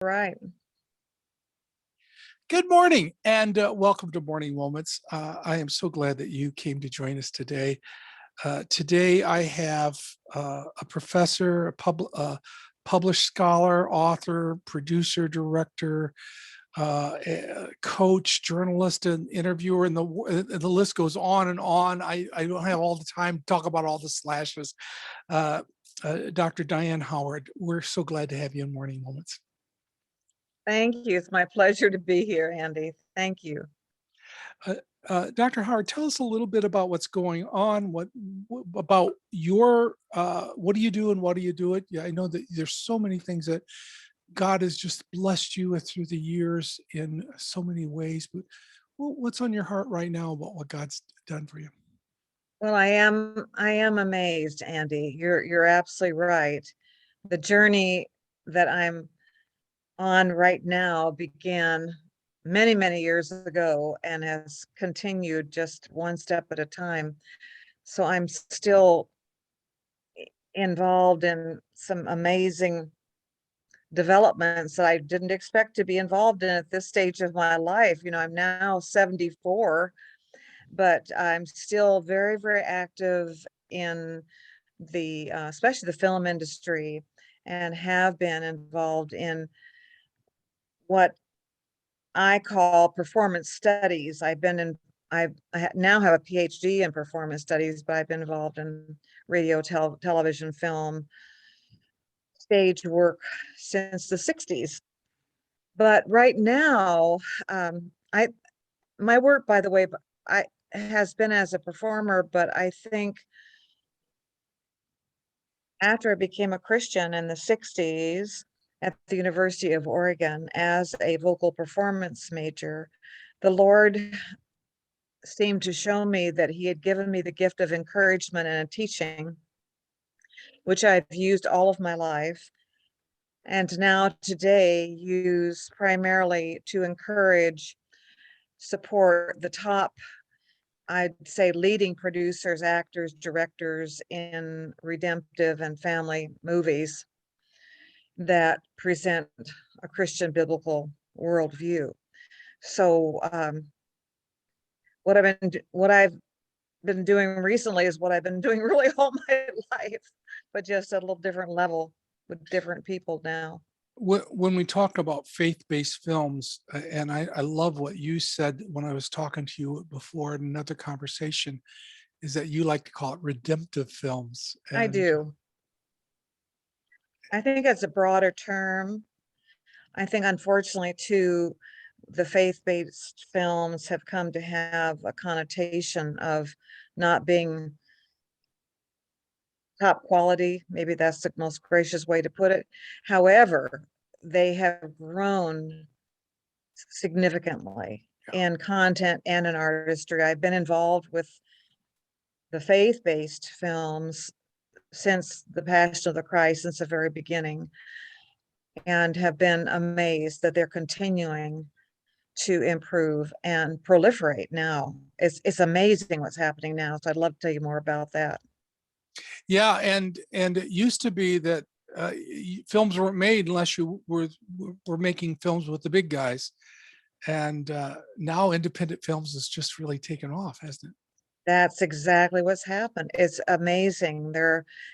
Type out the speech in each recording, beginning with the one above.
Right. Good morning and welcome to Morning Moments. I am so glad that you came to join us today. Today I have a professor, published scholar, author, producer, director, coach, journalist, and interviewer, and the list goes on and on. I don't have all the time to talk about all the slashes. Dr. Diane Howard, we're so glad to have you in Morning Moments. Thank you. It's my pleasure to be here, Andy. Thank you. Dr. Howard, tell us a little bit about what's going on. About your what do you do and what do you do it? Yeah, I know that there's so many things that God has just blessed you with through the years in so many ways. But what's on your heart right now about what God's done for you? Well, I am amazed, Andy. You're absolutely right. The journey that I'm on right now began many, many years ago and has continued just one step at a time. So I'm still involved in some amazing developments that I didn't expect to be involved in at this stage of my life. I'm now 74, but I'm still very, very active in the, especially the film industry, and have been involved in what I call performance studies. I now have a Ph.D. in performance studies, but I've been involved in radio, television, film, stage work since the 60s. But right now, I my work, by the way, I has been as a performer, but I think after I became a Christian in the 60s at the University of Oregon as a vocal performance major, the Lord seemed to show me that He had given me the gift of encouragement and teaching, which I've used all of my life, and now today use primarily to encourage, support the top, I'd say, leading producers, actors, directors in redemptive and family movies that present a Christian biblical worldview. So what I've been doing recently is what I've been doing really all my life, but just at a little different level with different people now. When we talk about faith-based films, and I love what you said when I was talking to you before in another conversation, is that you like to call it redemptive films. I And do. I think it's a broader term. I think, unfortunately, too, the faith-based films have come to have a connotation of not being top quality. Maybe that's the most gracious way to put it. However, they have grown significantly in content and in artistry. I've been involved with the faith-based films since the Passion of the Christ, since the very beginning, and have been amazed that they're continuing to improve and proliferate now. It's amazing what's happening now. So I'd love to tell you more about that. yeah, and it used to be that films weren't made unless you were making films with the big guys, and now independent films has just really taken off, hasn't it? That's exactly what's happened. It's amazing.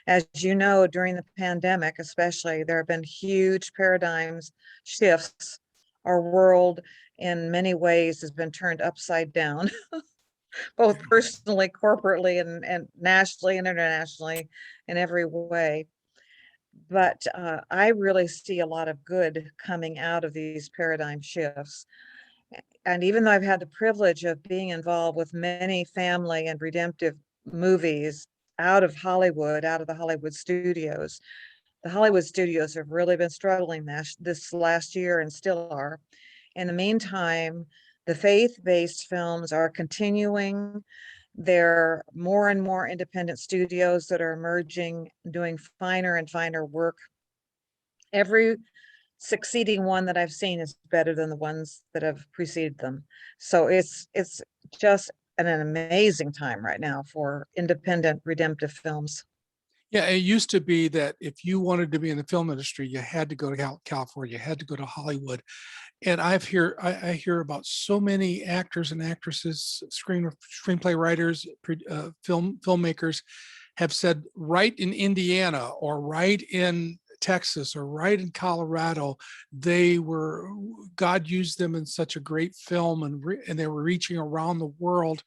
As you know, during the pandemic, especially, there have been huge paradigms shifts. Our world, in many ways, has been turned upside down, both personally, corporately, and nationally and internationally, in every way. But I really see a lot of good coming out of these paradigm shifts. And even though I've had the privilege of being involved with many family and redemptive movies out of Hollywood, out of the Hollywood studios have really been struggling this last year and still are. In the meantime, the faith-based films are continuing. There are more and more independent studios that are emerging, doing finer and finer work. Every succeeding one that I've seen is better than the ones that have preceded them. So it's just an amazing time right now for independent redemptive films. Yeah, it used to be that if you wanted to be in the film industry, you had to go to California, you had to go to Hollywood. And I hear about so many actors and actresses, screenplay writers, filmmakers have said right in Indiana or right in Texas or right in Colorado, they were God used them in such a great film, and they were reaching around the world,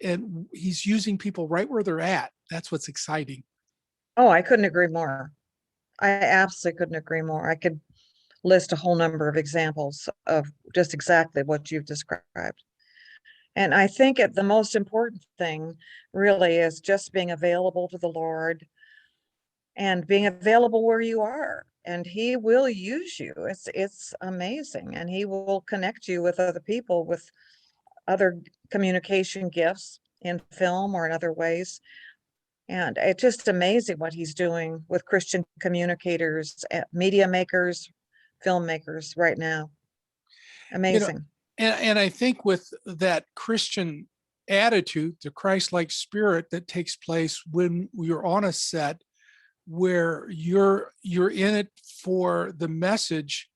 and He's using people right where they're at. That's what's exciting. Oh, I couldn't agree more. I absolutely couldn't agree more. I could list a whole number of examples of just exactly what you've described. And I think the most important thing really is just being available to the Lord and being available where you are. And he will use you. It's amazing. And he will connect you with other people with other communication gifts in film or in other ways. And it's just amazing what he's doing with Christian communicators, media makers, filmmakers right now. You know, Amazing. and I think with that Christian attitude, the Christ-like spirit that takes place when you're on a set where you're in it for the message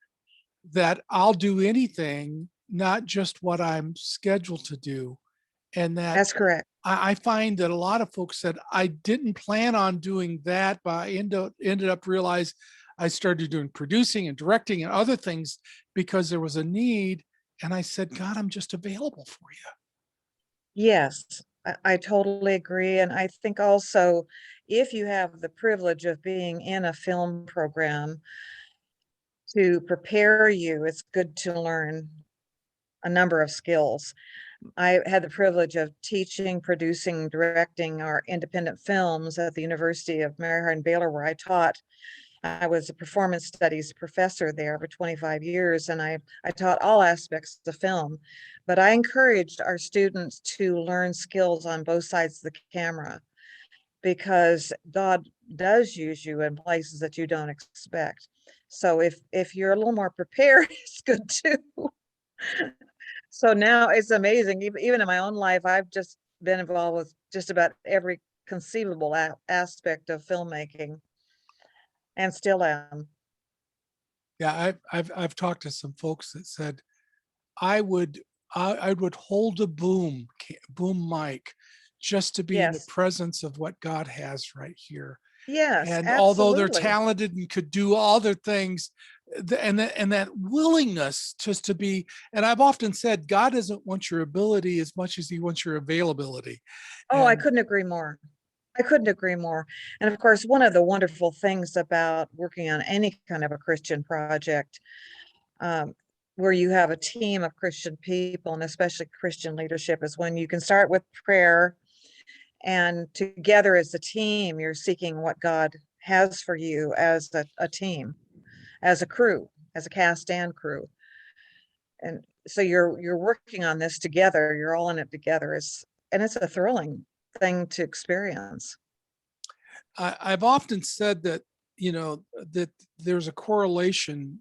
that I'll do anything, not just what I'm scheduled to do. And that That's correct. I find that a lot of folks said, I didn't plan on doing that, but I ended up realize I started doing producing and directing and other things because there was a need. And I said, God, I'm just available for you. Yes, I totally agree. And I think also if you have the privilege of being in a film program to prepare you, it's good to learn a number of skills. I had the privilege of teaching, producing, directing our independent films at the University of Mary Hardin Baylor, where I taught. I was a performance studies professor there for 25 years, and I taught all aspects of film. But I encouraged our students to learn skills on both sides of the camera because God does use you in places that you don't expect. So if you're a little more prepared, it's good too. So now it's amazing. Even in my own life, I've just been involved with just about every conceivable aspect of filmmaking and still am. Yeah, I've talked to some folks that said I would I would hold a boom mic just to be in the Yes. presence of what God has right here. Yes, And although they're absolutely. talented and could do other things, and that willingness just to be, and I've often said God doesn't want your ability as much as he wants your availability. Oh, I And couldn't agree more. I couldn't agree more. And of course, one of the wonderful things about working on any kind of a Christian project, um, where you have a team of Christian people and especially Christian leadership, is when you can start with prayer and together as a team, you're seeking what God has for you as a team, as a crew, as a cast and crew. And so you're working on this together, you're all in it together. And it's a thrilling thing to experience. I've often said that, that there's a correlation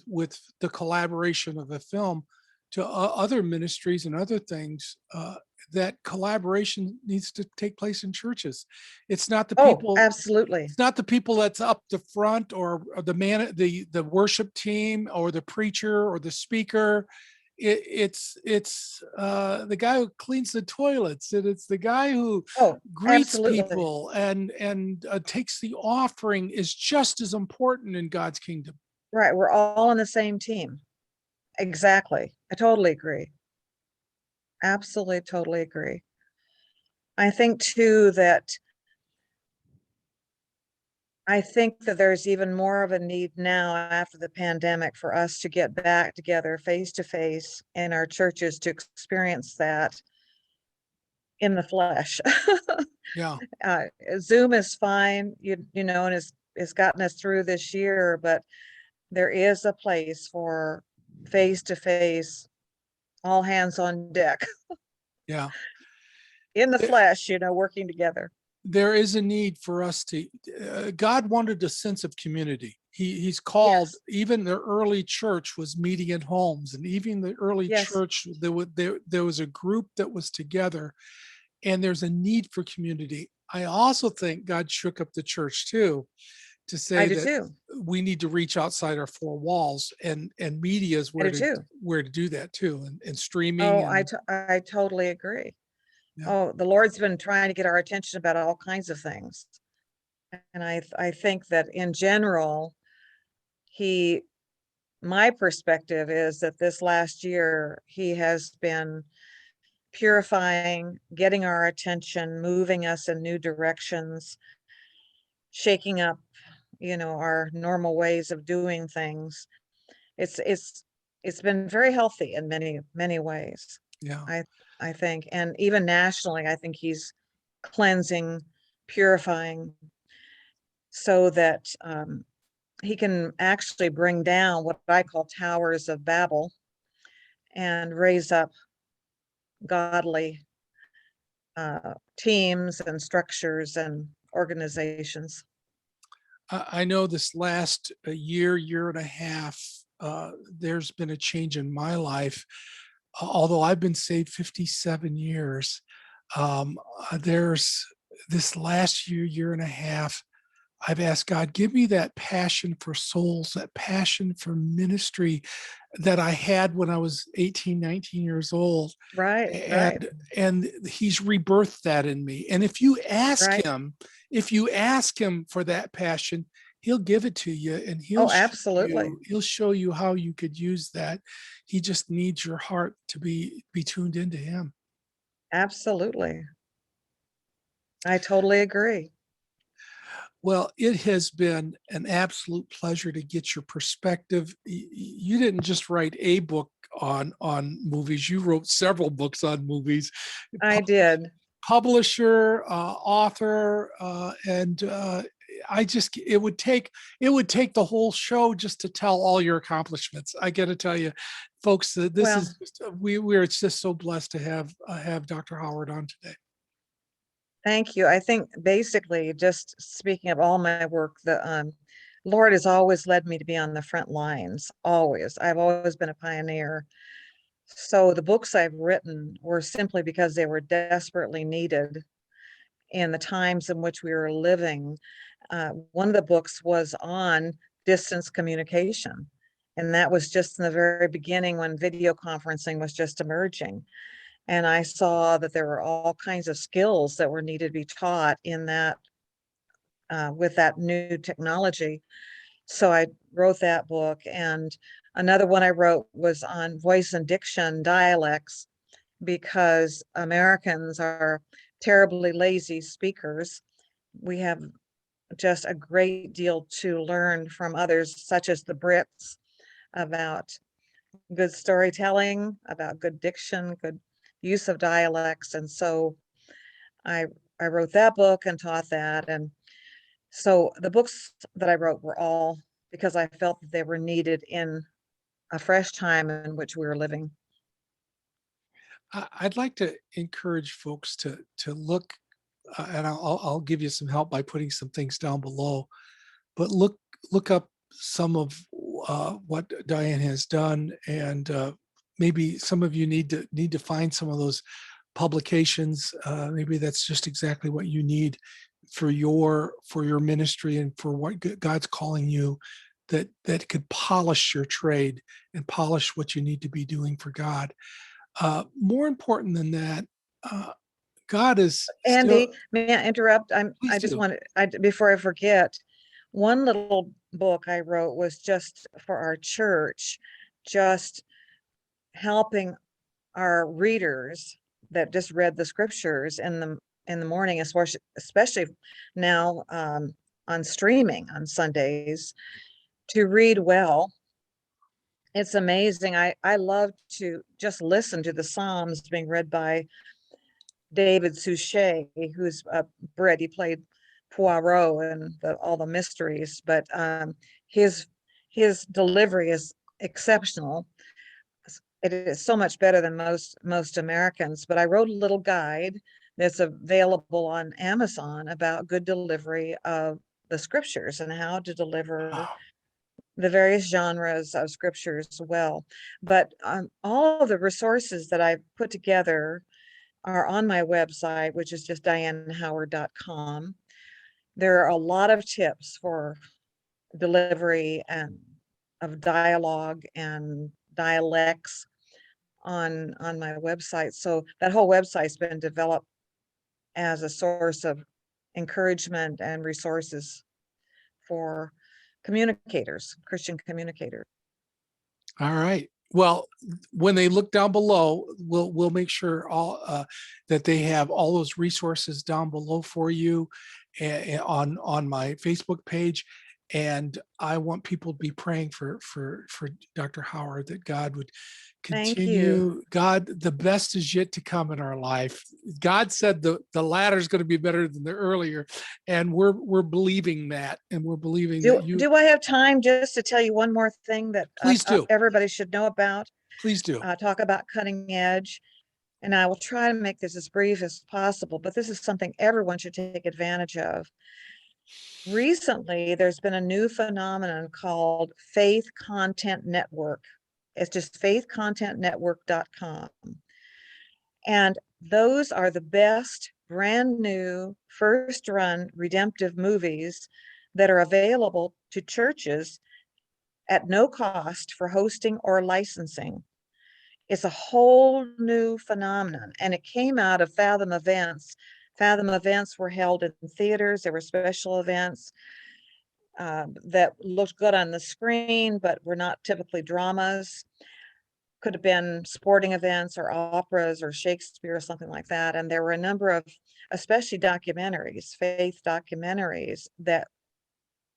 with the collaboration of a film to other ministries and other things. That collaboration needs to take place in churches. It's not the Oh, people. absolutely. It's not the people that's up the front, or the worship team, or the preacher, or the speaker. It's the guy who cleans the toilets, and it's the guy who Oh, greets absolutely. people and takes the offering, is just as important in God's kingdom. Right. We're all on the same team. Exactly. I totally agree. Absolutely, totally agree. I think too that I think that there's even more of a need now after the pandemic for us to get back together face to face in our churches to experience that in the flesh. Yeah. uh, Zoom is fine, and has gotten us through this year, but there is a place for face to face, all hands on deck Yeah. in the There, flesh, working together. there is a need for us to, God wanted a sense of community. He's called, Yes, even the early church was meeting in homes, and even the early yes, church, there was a group that was together, and there's a need for community. I also think God shook up the church too, to I say do that too. we need to reach outside our four walls, and media is I do too. where to do that too, and streaming Oh, and I totally agree. yeah. Oh, the Lord's been trying to get our attention about all kinds of things. And I think that in general, he, my perspective is that this last year, he has been purifying, getting our attention, moving us in new directions, shaking up, our normal ways of doing things. It's it's been very healthy in many, many ways. Yeah. I I think, and even nationally, I think he's cleansing, purifying, so that he can actually bring down what I call towers of Babel and raise up godly teams and structures and organizations. I know this last year and a half, there's been a change in my life. Although I've been saved 57 years, there's this last year and a half, I've asked God, give me that passion for souls, that passion for ministry that I had when I was 18, 19 years old. Right, right, And he's rebirthed that in me. And right. if you ask him for that passion, he'll give it to you, and Oh, absolutely. he'll show you how you could use that. He just needs your heart to be tuned into him. Absolutely. I totally agree. Well, it has been an absolute pleasure to get your perspective. You didn't just write a book on movies; you wrote several books on movies. I did. Publisher, author, and I just it would take the whole show just to tell all your accomplishments. I got to tell you, folks, this Well, is just, we're just so blessed to have Dr. Howard on today. thank you. I think basically, just speaking of all my work, the Lord has always led me to be on the front lines. Always. I've always been a pioneer. So the books I've written were simply because they were desperately needed in the times in which we were living. One of the books was on distance communication, and that was just in the very beginning when video conferencing was just emerging. And I saw that there were all kinds of skills that were needed to be taught in that with that new technology. So I wrote that book. And another one I wrote was on voice and diction dialects, because Americans are terribly lazy speakers. We have just a great deal to learn from others, such as the Brits, about good storytelling, about good diction, good use of dialects. And so I I wrote that book and taught that. And so the books that I wrote were all because I felt that they were needed in a fresh time in which we were living. I'd like to encourage folks to look, and I'll give you some help by putting some things down below. But look up some of what Diane has done, and maybe some of you need to find some of those publications. Maybe that's just exactly what you need for your ministry and for what God's calling you. That could polish your trade and polish what you need to be doing for God. More important than that, uh, God is still. Andy, may I interrupt? Please I just do. want to, before I forget, one little book I wrote was just for our church, just helping our readers that just read the scriptures in the morning, especially now on streaming on Sundays, to read well. It's amazing. I love to just listen to the Psalms being read by David Suchet, who's a Brit. He played Poirot and all the mysteries, but his his delivery is exceptional. It is so much better than most Americans. But I wrote a little guide that's available on Amazon about good delivery of the scriptures and how to deliver Oh, the various genres of scriptures well. But all of the resources that I put together are on my website, which is just dianehoward.com. There are a lot of tips for delivery and of dialogue and dialects on my website. So that whole website's been developed as a source of encouragement and resources for communicators, Christian communicators. All right. Well, when they look down below, we'll make sure all that they have all those resources down below for you on my Facebook page. And I want people to be praying for Dr. Howard, that God would Thank you. continue. God, the best is yet to come in our life. God said the latter is going to be better than the earlier, and we're believing that, and we're believing that you. Do I have time just to tell you one more thing that Please do. everybody should know about? Please do. Talk about cutting edge. And I will try to make this as brief as possible, but this is something everyone should take advantage of. Recently, there's been a new phenomenon called Faith Content Network. It's just faithcontentnetwork.com. And those are the best brand new first run redemptive movies that are available to churches at no cost for hosting or licensing. It's a whole new phenomenon, and it came out of Fathom events. Fathom events were held in theaters. There were special events that looked good on the screen, but were not typically dramas. Could have been sporting events or operas or Shakespeare or something like that. And there were a number of, especially documentaries, faith documentaries, that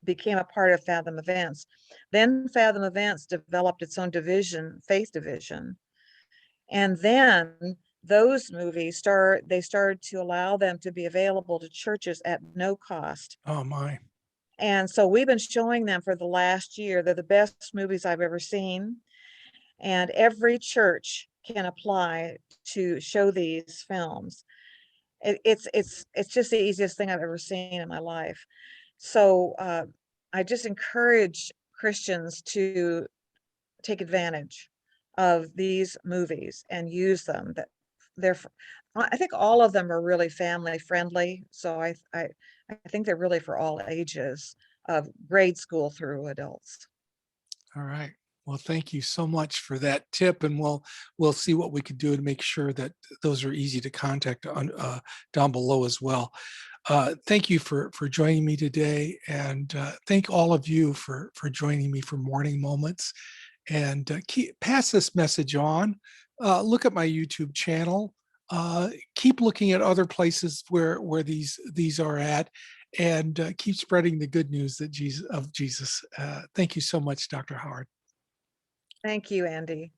became a part of Fathom events. Then Fathom events developed its own division, Faith division. And then those movies started to allow them to be available to churches at no cost. Oh my. And so we've been showing them for the last year. They're the best movies I've ever seen. And every church can apply to show these films. It's just the easiest thing I've ever seen in my life. So I just encourage Christians to take advantage of these movies and use them. That I think all of them are really family friendly. So I think they're really for all ages, of grade school through adults. All right. Well, thank you so much for that tip, and we'll see what we can do to make sure that those are easy to contact on down below as well. Thank you for joining me today, and thank all of you for joining me for Morning Moments. And pass this message on. Look at my YouTube channel. Keep looking at other places where these are at, and keep spreading the good news that Jesus. Thank you so much, Dr. Howard. Thank you, Andy.